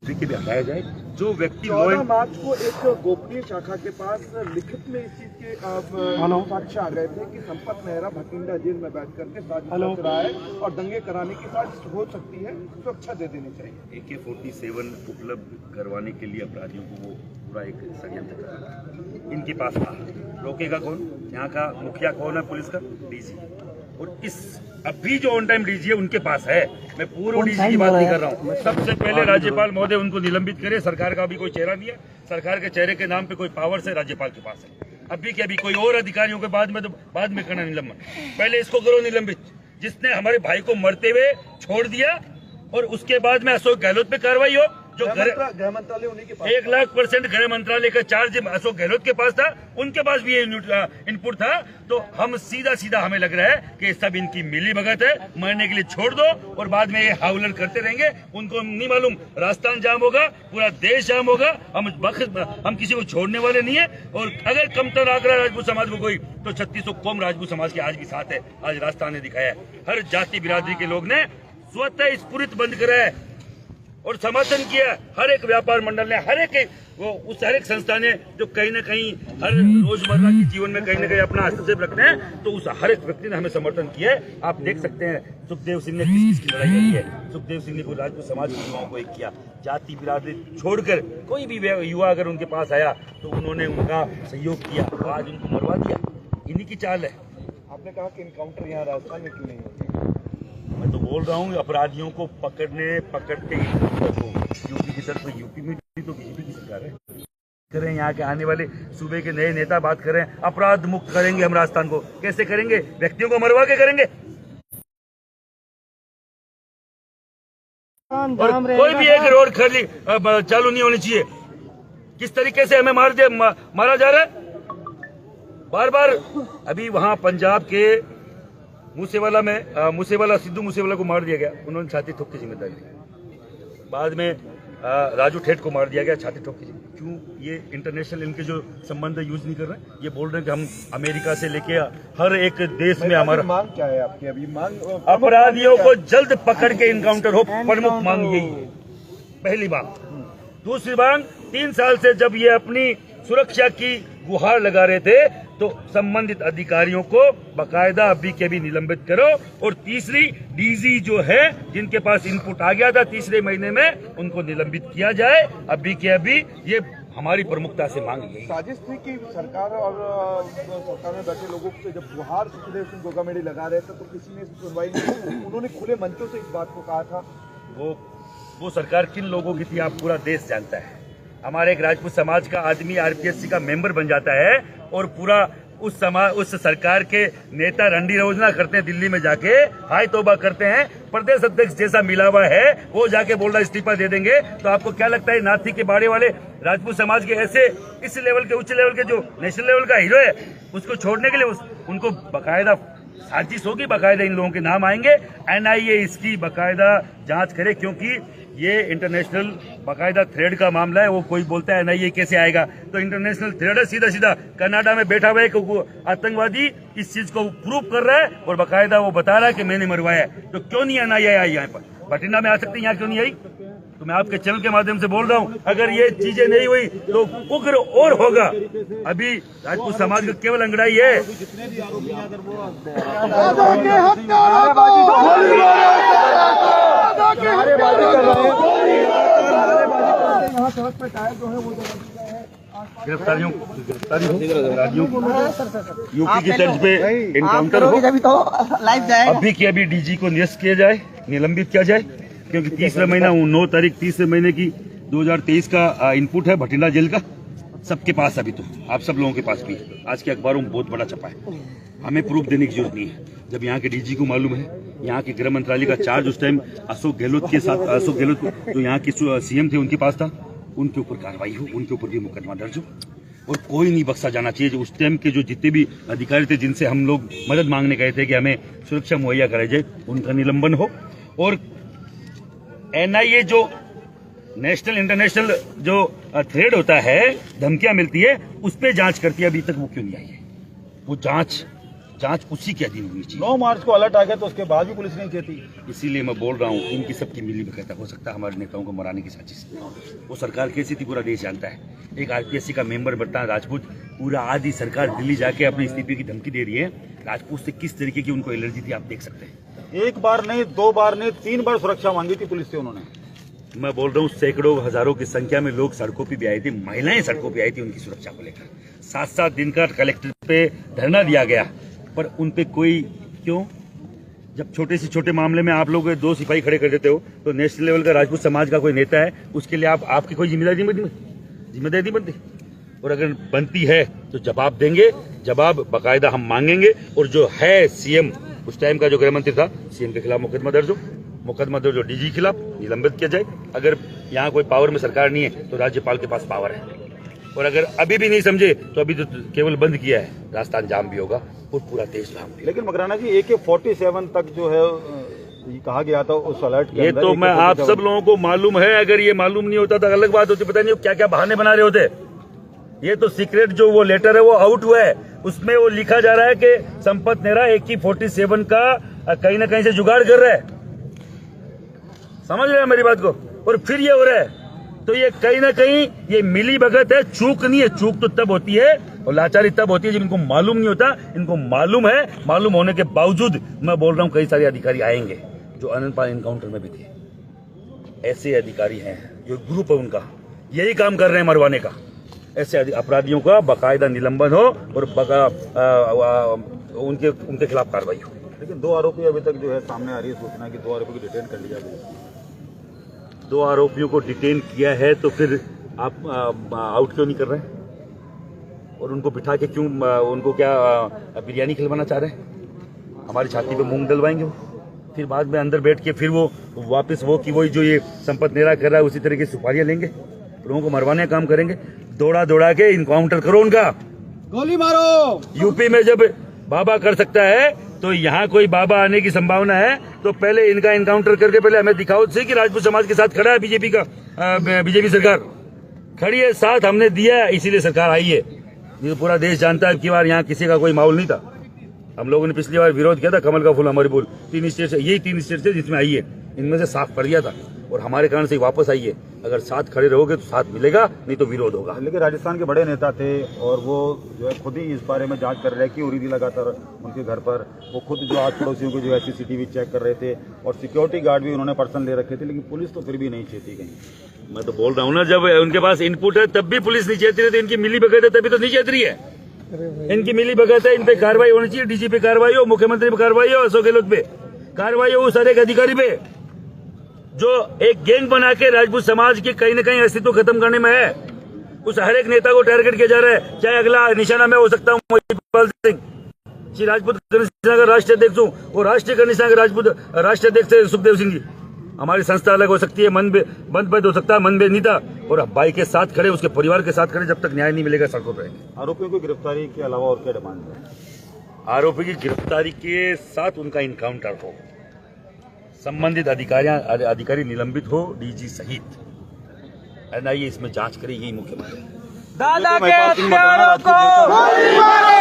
के भी हटाया जाए। जो व्यक्ति 14 मार्च को एक गोपनीय शाखा के पास लिखित में इस चीज के साक्ष्य आ गए थे कि संपत मेहरा भटिंडा जेल में बैठ करके साजिश रच रहा है और दंगे कराने की साजिश हो सकती है, सुरक्षा दे देनी चाहिए। AK-47 उपलब्ध करवाने के लिए अपराधियों को वो पूरा एक षड्यंत्र कर रहा है। इनके पास था, रोकेगा कौन? यहाँ का मुखिया कौन है पुलिस का? डीजी। और इस अभी जो ऑन टाइम डीजी है उनके पास है। मैं पूर्व डीजी की बात नहीं कर रहा हूँ। सबसे पहले राज्यपाल महोदय उनको निलंबित करे। सरकार का अभी कोई चेहरा नहीं है, सरकार के चेहरे के नाम पे कोई पावर से राज्यपाल के पास है। अभी के अभी कोई और अधिकारियों के बाद में करना निलंबन, पहले इसको करो निलंबित, जिसने हमारे भाई को मरते हुए छोड़ दिया। और उसके बाद में अशोक गहलोत पे कार्रवाई हो, जो गृह मंत्रालय उन्हीं के पास 1,00,000% गृह मंत्रालय का चार्ज अशोक गहलोत के पास था, उनके पास भी ये इनपुट था। तो हम सीधा हमें लग रहा है कि सब इनकी मिली भगत है, मरने के लिए छोड़ दो और बाद में ये हाउलर करते रहेंगे। उनको नहीं मालूम राजस्थान जाम होगा, पूरा देश जाम होगा। हम किसी को छोड़ने वाले नहीं है। और अगर कमतर आगरा राजपूत समाज को कोई, तो 3600 कौम राजपूत समाज के आज भी साथ है। आज राजस्थान ने दिखाया है, हर जाति बिरादरी के लोग ने स्वतः स्फुरित बंद करा है और समर्थन किया। हर एक व्यापार मंडल ने, हर एक संस्था ने, जो कहीं न कहीं हर रोजमर्रा के जीवन में कहीं न कहीं अपना हस्तक्षेप रखते हैं, तो उस हर एक व्यक्ति ने हमें समर्थन किया है। आप देख सकते हैं सुखदेव सिंह ने किस की लड़ाई लड़ी है। सुखदेव सिंह ने कोई राजपूत समाज के युवाओं को एक किया, जाति बिरादरी छोड़कर कोई भी युवा अगर उनके पास आया तो उन्होंने उनका सहयोग किया, तो आज उनको मरवा दिया। इन्हीं की चाल है। आपने कहा कि इनकाउंटर यहाँ राजस्थान में क्यों नहीं होती? मैं तो बोल रहा हूँ अपराधियों को पकड़ते यूपी की तरफ, यूपी में तो बीजेपी की सरकार है। करें यहाँ के आने वाले सूबे के नए नेता बात करें, अपराध मुक्त करेंगे हम राजस्थान को। कैसे करेंगे? व्यक्तियों को मरवा के करेंगे। और कोई भी एक रोड खाली चालू नहीं होनी चाहिए। किस तरीके से हमें मारा जा रहा है बार बार। अभी वहां पंजाब के मूसेवाला सिद्धू मूसेवाला को मार दिया गया, उन्होंने छाती ठोक की जिम्मेदारी ली। बाद में राजू ठेठ को मार दिया गया, छाती ठोक की जिम्मेदारी। क्यों ये इंटरनेशनल इनके जो संबंध यूज नहीं कर रहे हैं? ये बोल रहे हैं कि हम अमेरिका से लेके हर एक देश में हमारा मांग क्या है आपकी? अभी मांग अपराधियों को जल्द पकड़ के इनकाउंटर हो, प्रमुख मांग यही है। पहली बात। दूसरी बात, 3 साल से जब ये अपनी सुरक्षा की गुहार लगा रहे थे, तो संबंधित अधिकारियों को बकायदा अभी के भी निलंबित करो। और तीसरी, डीजी जो है जिनके पास इनपुट आ गया था तीसरे महीने में, उनको निलंबित किया जाए अभी के अभी। ये हमारी प्रमुखता से मांग है। साजिश थी कि सरकार और सरकार में बैठे लोगों से जब गुहार सुखदेव सिंह गोगामेडी लगा रहे थे तो किसी ने सुनवाई नहीं। उन्होंने खुले मंचों से इस बात को कहा था। वो सरकार किन लोगों की थी आप पूरा देश जानता है। हमारे एक राजपूत समाज का आदमी आरपीएससी का मेंबर बन जाता है और पूरा उस सरकार के नेता रंडी रोजना करते हैं, दिल्ली में जाके हाय तौबा करते हैं। प्रदेश अध्यक्ष जैसा मिला हुआ है वो जाके बोल रहा इस्तीफा दे देंगे। तो आपको क्या लगता है नाथी के बाड़े वाले राजपूत समाज के ऐसे इस लेवल के, उच्च लेवल के, जो नेशनल लेवल का हीरो है, उसको छोड़ने के लिए उनको बकायदा साजिश होगी, बकायदा इन लोगों के नाम आएंगे। NIA इसकी बकायदा जांच करे, क्योंकि ये इंटरनेशनल बकायदा थ्रेड का मामला है। वो कोई बोलता है NIA कैसे आएगा, तो इंटरनेशनल थ्रेड है। सीधा कनाडा में बैठा हुआ एक आतंकवादी इस चीज को प्रूव कर रहा है और बकायदा वो बता रहा है कि मैंने मरवाया है। तो क्यों नहीं NIA आई यहाँ पर? भटिंडा में आ सकती, यहाँ क्यों नहीं आई? तो मैं आपके चैनल के माध्यम से बोल रहा हूँ, अगर ये चीजें नहीं हुई तो उग्र और होगा। अभी राजपूत समाज का केवल अंगड़ाई है। गिरफ्तारी हो, यूपी की तर्ज पे एनकाउंटर हो, अभी की अभी डीजी को निरस्त किया जाए, निलंबित किया जाए। क्योंकि तीसरा महीना 9 तारीख तीसरे महीने की 2023 का इनपुट है भटिंडा जेल का सबके पास। अभी तो आप सब लोगों के पास भी है। आज के अखबारों में बहुत बड़ा छपा है। हमें प्रूफ देने की जरूरत नहीं है। जब यहाँ के डीजी को मालूम है, यहाँ के गृह मंत्रालय का चार्ज उस टाइम अशोक गहलोत के साथ, अशोक गहलोत जो यहाँ के CM थे उनके पास था, उनके ऊपर कार्रवाई हो, उनके ऊपर भी मुकदमा दर्ज हो। और कोई नहीं बख्शा जाना चाहिए। जो उस टाइम के जो जितने भी अधिकारी थे जिनसे हम लोग मदद मांगने गए थे कि हमें सुरक्षा मुहैया कराई जाए, उनका निलंबन हो। और NIA जो नेशनल इंटरनेशनल जो थ्रेड होता है, धमकियां मिलती है, उस पर जांच करती है। अभी तक वो क्यों नहीं आई है? वो जांच जांच उसी के अधीन होनी चाहिए। 9 मार्च को अलर्ट आ गया तो उसके बाद भी पुलिस नहीं कहती। इसीलिए मैं बोल रहा हूँ इनकी सबकी मिली भगत हो सकता है हमारे नेताओं को मराने की साजिश। वो सरकार कैसी थी पूरा देश जानता है। एक आरपीएससी का मेंबर बता राजपूत, पूरा आधी सरकार दिल्ली जाके अपने इस्तीफे की धमकी दे रही है। राजपूत से किस तरीके की उनको एलर्जी थी आप देख सकते हैं। 1 बार नहीं, 2 बार नहीं, 3 बार सुरक्षा मांगी थी पुलिस से उन्होंने। मैं बोल रहा हूँ सैकड़ों हजारों की संख्या में लोग सड़कों पे भी आए थे, महिलाएं सड़कों पे आई थी उनकी सुरक्षा को लेकर। 7-7 दिन का कलेक्टर पे धरना दिया गया, पर उन पे कोई क्यों? जब छोटे से छोटे मामले में आप लोग 2 सिपाही खड़े कर देते हो तो नेशनल लेवल का राजपूत समाज का कोई नेता है उसके लिए आपकी कोई जिम्मेदारी नहीं बनती। और अगर बनती है तो जवाब देंगे, जवाब बाकायदा हम मांगेंगे। और जो है सीएम उस टाइम का जो गृह मंत्री था, सीएम के खिलाफ मुकदमा दर्ज हो डीजी खिलाफ निलंबित किया जाए। अगर यहाँ कोई पावर में सरकार नहीं है तो राज्यपाल के पास पावर है। और अगर अभी भी नहीं समझे तो अभी तो केवल बंद किया है, राजस्थान जाम भी होगा और पूरा देश जाम भी। लेकिन मकराना जी AK-47 तक जो है ये कहा गया था उस अलर्ट के ये अंदर। तो मैं आप सब लोगों को मालूम है। अगर ये मालूम नहीं होता तो अलग बात होती। पता नहीं क्या क्या बहाने बना रहे होते। ये तो सीक्रेट जो वो लेटर है वो आउट हुआ है, उसमें वो लिखा जा रहा है कि संपत नेहरा AK-47 का कहीं ना कहीं से जुगाड़ कर रहा है। समझ रहे हैं मेरी बात को? और फिर ये हो रहा है तो ये कहीं ना कहीं ये मिली भगत है, चूक नहीं है। चूक तो तब होती है और लाचारी तब होती है जब इनको मालूम नहीं होता। इनको मालूम है, मालूम होने के बावजूद मैं बोल रहा हूं कई सारे अधिकारी आएंगे जो अनंतपाल एनकाउंटर में भी थे। ऐसे अधिकारी हैं जो ग्रुप है उनका यही काम कर रहे हैं मरवाने का। ऐसे अपराधियों का बाकायदा निलंबन हो और उनके खिलाफ कार्रवाई हो। लेकिन 2 आरोपी अभी तक जो है सामने आ रही है सूचना कि 2 आरोपी को डिटेन कर लिया गया। 2 आरोपियों को डिटेन किया है तो फिर आप आउट क्यों नहीं कर रहे हैं? और उनको बिठा के क्यों उनको क्या बिरयानी खिलवाना चाह रहे हैं? हमारी छाती पे मूंग डलवाएंगे वो, फिर बाद में अंदर बैठ के फिर वो वापस वो कि वही जो ये संपत नेहरा कर रहा है उसी तरह की सुपारियां लेंगे, लोगों को मरवाने का काम करेंगे। दौड़ा के इनकाउंटर करो उनका, गोली मारो। यूपी में जब बाबा कर सकता है तो यहाँ कोई बाबा आने की संभावना है तो पहले इनका इनकाउंटर करके पहले हमें दिखाओ से कि राजपूत समाज के साथ खड़ा है बीजेपी सरकार खड़ी है, साथ हमने दिया है इसीलिए सरकार आई है। ये पूरा देश जानता है कि बार यहाँ किसी का कोई माहौल नहीं था। हम लोगों ने पिछली बार विरोध किया था, कमल का फूल हमारी बोल 3 स्टेट से, यही 3 स्टेट से जिसमें आई है, इनमें से साफ कर दिया था और हमारे कारण से वापस आई है। अगर साथ खड़े रहोगे तो साथ मिलेगा, नहीं तो विरोध होगा। लेकिन राजस्थान के बड़े नेता थे और वो जो है खुद ही इस बारे में जांच कर रहे हैं कि हो रही थी लगातार उनके घर पर। वो खुद जो आस पड़ोसियों की जो है CCTV चेक कर रहे थे और सिक्योरिटी गार्ड भी उन्होंने पर्सन ले रखे थे, लेकिन पुलिस तो फिर भी नहीं चेती कहीं। मैं तो बोल रहा हूँ ना, जब उनके पास इनपुट है तब भी पुलिस नहीं चेत रही, तो इनकी मिली भगत है तभी तो नहीं चेत रही है। इनकी मिली भगत है, इन पे कार्रवाई होनी चाहिए। डीजी पे कार्रवाई हो, मुख्यमंत्री पे कार्रवाई हो, अशोक गहलोत पे कार्रवाई हो, उस हर एक अधिकारी पे जो एक गैंग बना के राजपूत समाज के कहीं न कहीं अस्तित्व खत्म करने में है। उस हर एक नेता को टारगेट किया जा रहा है। चाहे अगला निशाना मैं हो सकता हूँ महिपाल सिंह, श्री राजपूत का राष्ट्रीय अध्यक्ष हूँ, वो राष्ट्रीय का निशान राजपूत राष्ट्रीय अध्यक्ष सुखदेव सिंह जी। हमारी संस्था अलग हो सकती है, बंद हो सकता है, मनभेद नहीं था। और भाई के साथ खड़े, उसके परिवार के साथ खड़े, जब तक न्याय नहीं मिलेगा सड़कों पर रहेंगे। आरोपियों की गिरफ्तारी के अलावा और क्या डिमांड है? आरोपी की गिरफ्तारी के साथ उनका इनकाउंटर हो, संबंधित अधिकारी निलंबित हो, डीजी सहित NIA इसमें जांच करे, यही मुख्य मांग है। दादा के हत्यारों को गोली मारो।